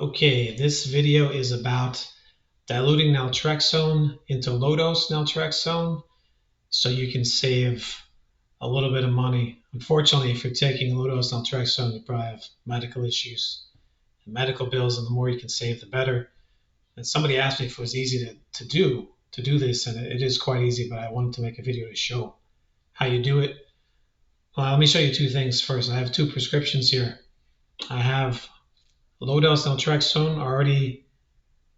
Okay, this video is about diluting naltrexone into low-dose naltrexone so you can save a little bit of money. Unfortunately, if you're taking low-dose naltrexone, you probably have medical issues and medical bills, and the more you can save, the better. And somebody asked me if it was easy to do this, and it is quite easy, but I wanted to make a video to show how you do it. Let me show you two things first. I have two prescriptions here. I have low-dose naltrexone already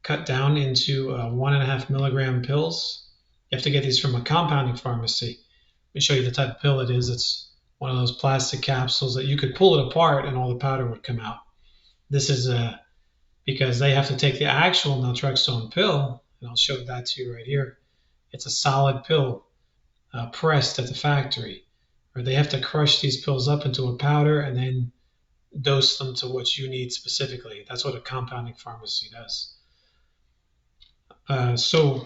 cut down into 1.5 milligram pills. You have to get these from a compounding pharmacy. Let me show you the type of pill it is. It's one of those plastic capsules that you could pull it apart and all the powder would come out. This is because they have to take the actual naltrexone pill, and I'll show that to you right here. It's a solid pill pressed at the factory, or they have to crush these pills up into a powder and then dose them to what you need specifically. That's what a compounding pharmacy does. So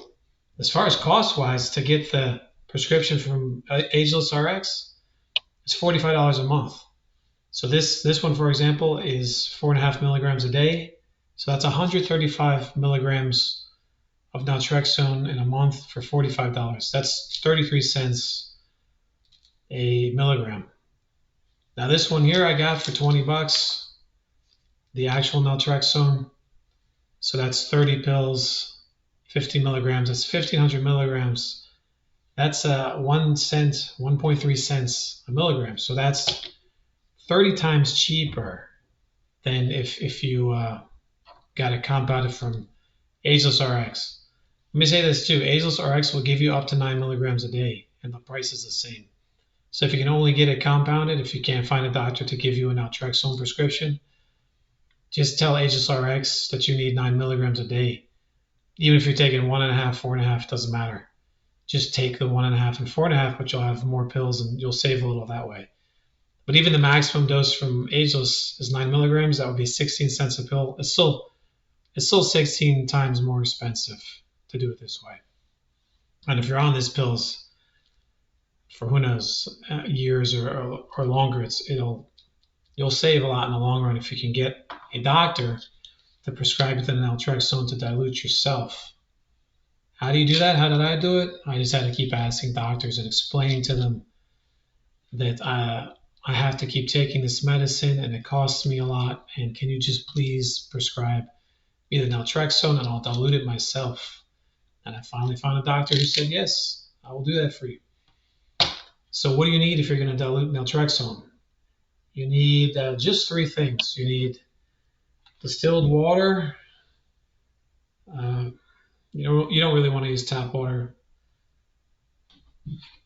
as far as cost-wise, to get the prescription from Ageless RX, it's $45 a month. So this one, for example, is 4.5 milligrams a day. So that's 135 milligrams of naltrexone in a month for $45. That's 33 cents a milligram. Now this one here I got for 20 bucks, the actual naltrexone. So that's 30 pills, 50 milligrams. That's 1,500 milligrams. That's 1 cent, 1.3 cents a milligram. So that's 30 times cheaper than if you got it compounded from Ageless RX. Let me say this too. Ageless RX will give you up to 9 milligrams a day, and the price is the same. So if you can only get it compounded, if you can't find a doctor to give you a naltrexone prescription, just tell Ageless RX that you need 9 milligrams a day. Even if you're taking 1.5, 4.5, doesn't matter. Just take the 1.5 and 4.5, but you'll have more pills and you'll save a little that way. But even the maximum dose from Ageless is 9 milligrams. That would be 16 cents a pill. It's still 16 times more expensive to do it this way. And if you're on these pills for who knows years or longer, you'll save a lot in the long run if you can get a doctor to prescribe you the naltrexone to dilute yourself. How do you do that? How did I do it? I just had to keep asking doctors and explaining to them that I have to keep taking this medicine and it costs me a lot, and can you just please prescribe me the naltrexone and I'll dilute it myself. And I finally found a doctor who said, yes, I will do that for you. So what do you need if you're going to dilute naltrexone? You need just three things. You need distilled water. You don't really want to use tap water.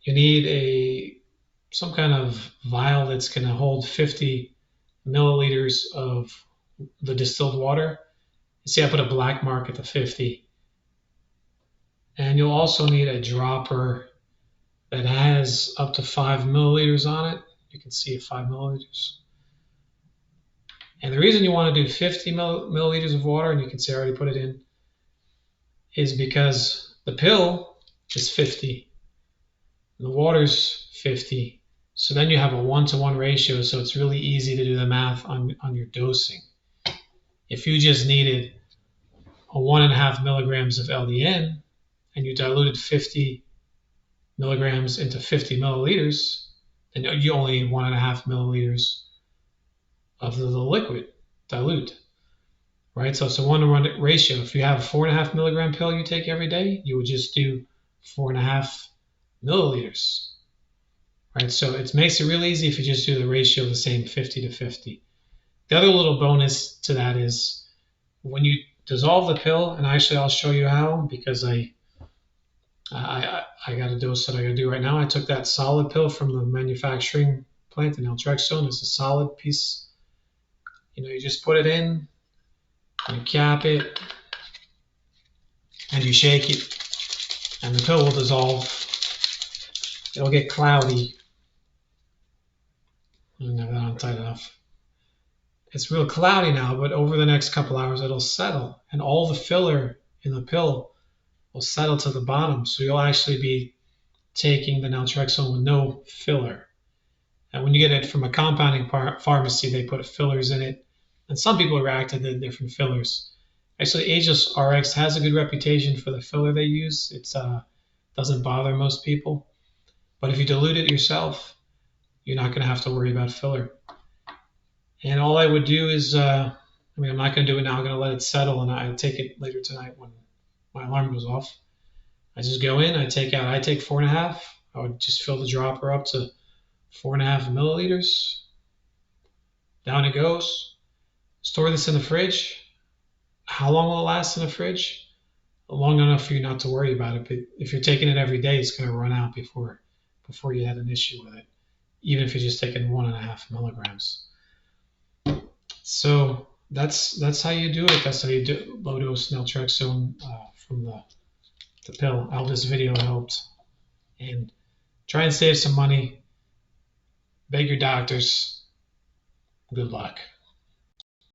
You need some kind of vial that's going to hold 50 milliliters of the distilled water. You see, I put a black mark at the 50. And you'll also need a dropper that has up to 5 milliliters on it. You can see 5 milliliters. And the reason you want to do 50 milliliters of water, and you can see I already put it in, is because the pill is 50, and the water's 50. So then you have a 1-to-1 ratio, so it's really easy to do the math on your dosing. If you just needed a 1.5 milligrams of LDN, and you diluted 50 milligrams into 50 milliliters, then you only need 1.5 milliliters of the liquid dilute, right? So it's a 1-to-1 ratio. If you have a 4.5 milligram pill you take every day, you would just do 4.5 milliliters, right? So it makes it real easy if you just do the ratio the same, 50 to 50. The other little bonus to that is when you dissolve the pill, and actually I'll show you how, because I got a dose that I gotta do right now. I took that solid pill from the manufacturing plant, the naltrexone. It's a solid piece. You just put it in, you cap it, and you shake it, and the pill will dissolve. It'll get cloudy. I don't have that on tight enough. It's real cloudy now, but over the next couple hours it'll settle, and all the filler in the pill will settle to the bottom. So you'll actually be taking the naltrexone with no filler. And when you get it from a compounding pharmacy, they put fillers in it. And some people react to the different fillers. Actually, Ageless RX has a good reputation for the filler they use. It doesn't bother most people. But if you dilute it yourself, you're not going to have to worry about filler. And all I would do is, I'm not going to do it now. I'm going to let it settle, and I take it later tonight when my alarm goes off. I just go in, I take 4.5. I would just fill the dropper up to 4.5 milliliters. Down it goes. Store this in the fridge. How long will it last in the fridge? Long enough for you not to worry about it. But if you're taking it every day, it's going to run out before you had an issue with it, even if you're just taking 1.5 milligrams. So that's how you do it. That's how you do low dose naltrexone from the pill. I hope this video helped. And try and save some money. Beg your doctors. Good luck.